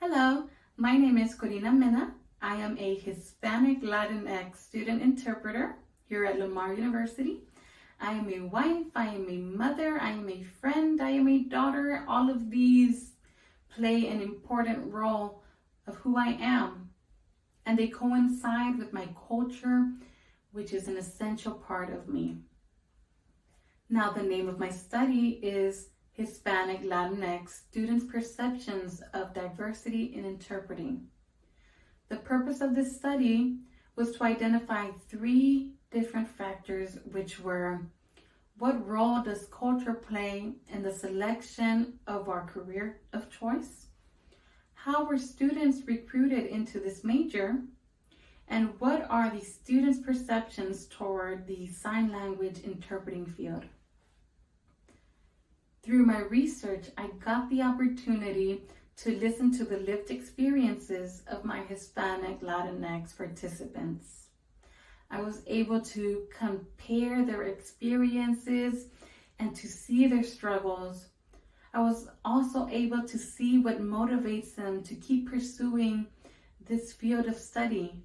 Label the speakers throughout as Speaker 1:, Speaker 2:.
Speaker 1: Hello, my name is Corina Mena. I am a Hispanic Latinx student interpreter here at Lamar University. I am a wife, I am a mother, I am a friend, I am a daughter. All of these play an important role of who I am, and they coincide with my culture, which is an essential part of me. Now, the name of my study is Hispanic Latinx Students' Perceptions of Diversity in Interpreting. The purpose of this study was to identify three different factors, which were: what role does culture play in the selection of our career of choice? How were students recruited into this major? And what are the students' perceptions toward the sign language interpreting field? Through my research, I got the opportunity to listen to the lived experiences of my Hispanic Latinx participants. I was able to compare their experiences and to see their struggles. I was also able to see what motivates them to keep pursuing this field of study.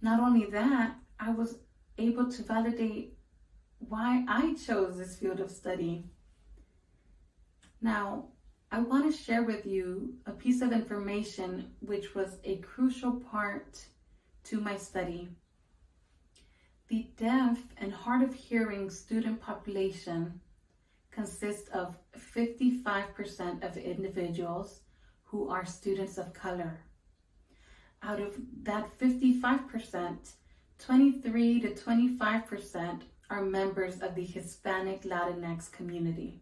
Speaker 1: Not only that, I was able to validate why I chose this field of study. Now, I want to share with you a piece of information which was a crucial part to my study. The deaf and hard of hearing student population consists of 55% of individuals who are students of color. Out of that 55%, 23 to 25% are members of the Hispanic Latinx community.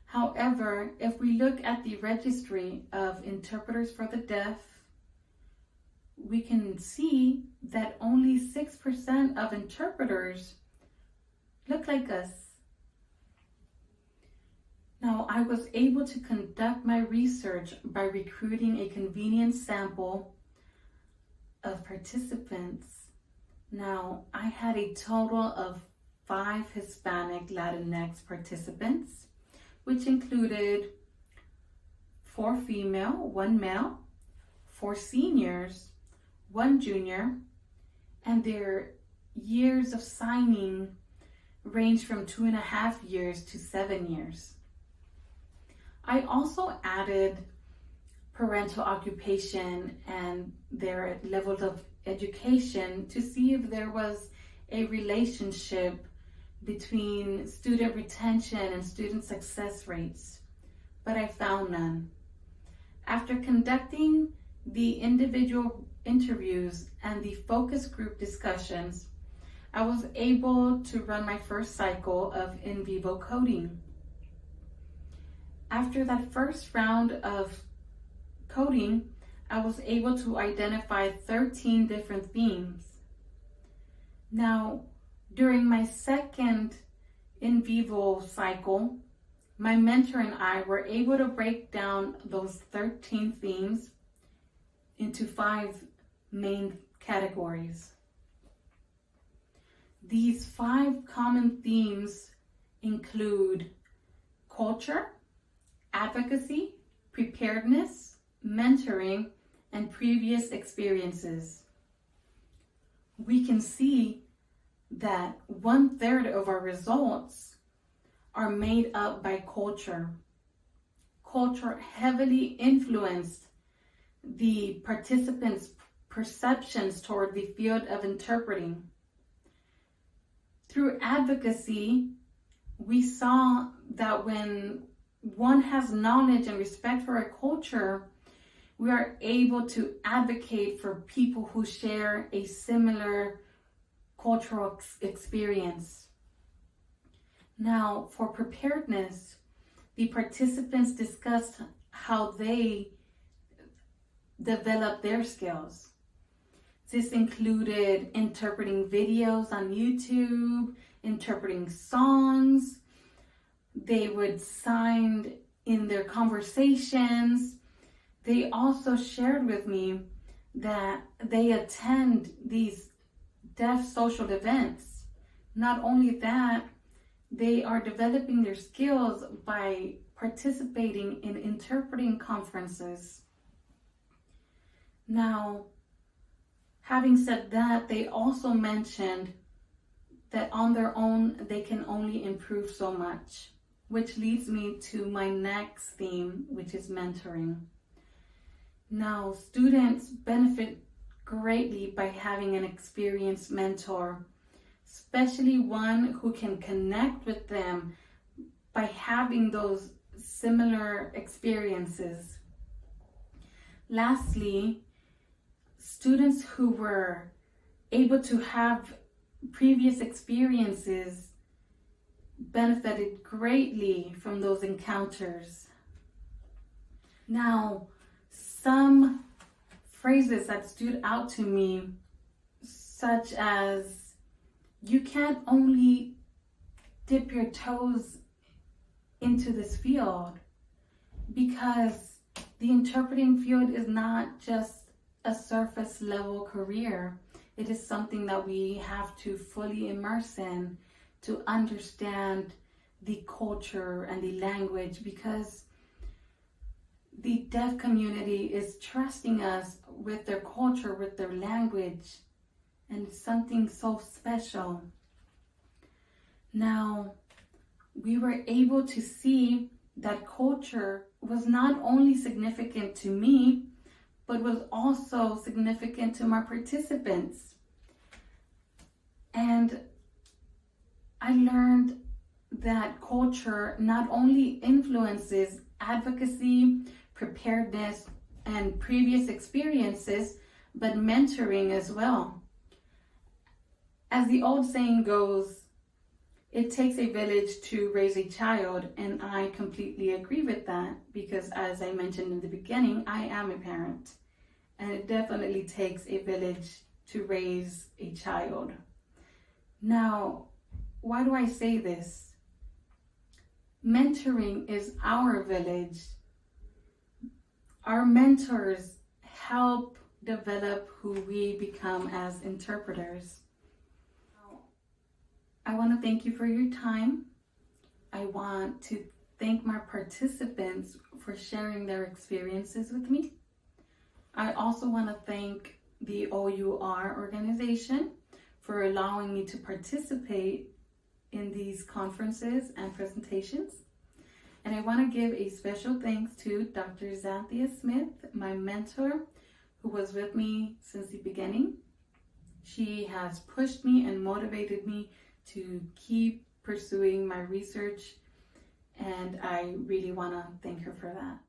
Speaker 1: However, if we look at the registry of interpreters for the deaf, we can see that only 6% of interpreters look like us. Now, I was able to conduct my research by recruiting a convenient sample of participants. Now, I had a total of 5 Hispanic Latinx participants, which included 4 female, 1 male, 4 seniors, 1 junior, and their years of signing range from 2.5 years to 7 years. I also added parental occupation and their levels of education to see if there was a relationship between student retention and student success rates, but I found none. After conducting the individual interviews and the focus group discussions, I was able to run my first cycle of in vivo coding. After that first round of coding, I was able to identify 13 different themes. Now, during my second in vivo cycle, my mentor and I were able to break down those 13 themes into 5 main categories. These 5 common themes include culture, advocacy, preparedness, mentoring, and previous experiences. We can see that 1/3 of our results are made up by culture. Culture heavily influenced the participants' perceptions toward the field of interpreting. Through advocacy, we saw that when one has knowledge and respect for a culture, we are able to advocate for people who share a similar cultural experience. Now, for preparedness, the participants discussed how they developed their skills. This included interpreting videos on YouTube, interpreting songs. They would sign in their conversations. They also shared with me that they attend these deaf social events. Not only that, they are developing their skills by participating in interpreting conferences. Now, having said that, they also mentioned that on their own, they can only improve so much, which leads me to my next theme, which is mentoring. Now, students benefit greatly by having an experienced mentor, especially one who can connect with them by having those similar experiences. Lastly, students who were able to have previous experiences benefited greatly from those encounters. Now, some phrases that stood out to me, such as, you can't only dip your toes into this field, because the interpreting field is not just a surface level career. It is something that we have to fully immerse in to understand the culture and the language, because the deaf community is trusting us with their culture, with their language, and it's something so special. Now, we were able to see that culture was not only significant to me, but was also significant to my participants. And I learned that culture not only influences advocacy, preparedness, and previous experiences, but mentoring as well. As the old saying goes, it takes a village to raise a child, and I completely agree with that, because as I mentioned in the beginning, I am a parent, and it definitely takes a village to raise a child. Now, why do I say this? Mentoring is our village. Our mentors help develop who we become as interpreters. I want to thank you for your time. I want to thank my participants for sharing their experiences with me. I also want to thank the OUR organization for allowing me to participate in these conferences and presentations. And I want to give a special thanks to Dr. Zanthia Smith, my mentor, who was with me since the beginning. She has pushed me and motivated me to keep pursuing my research, and I really want to thank her for that.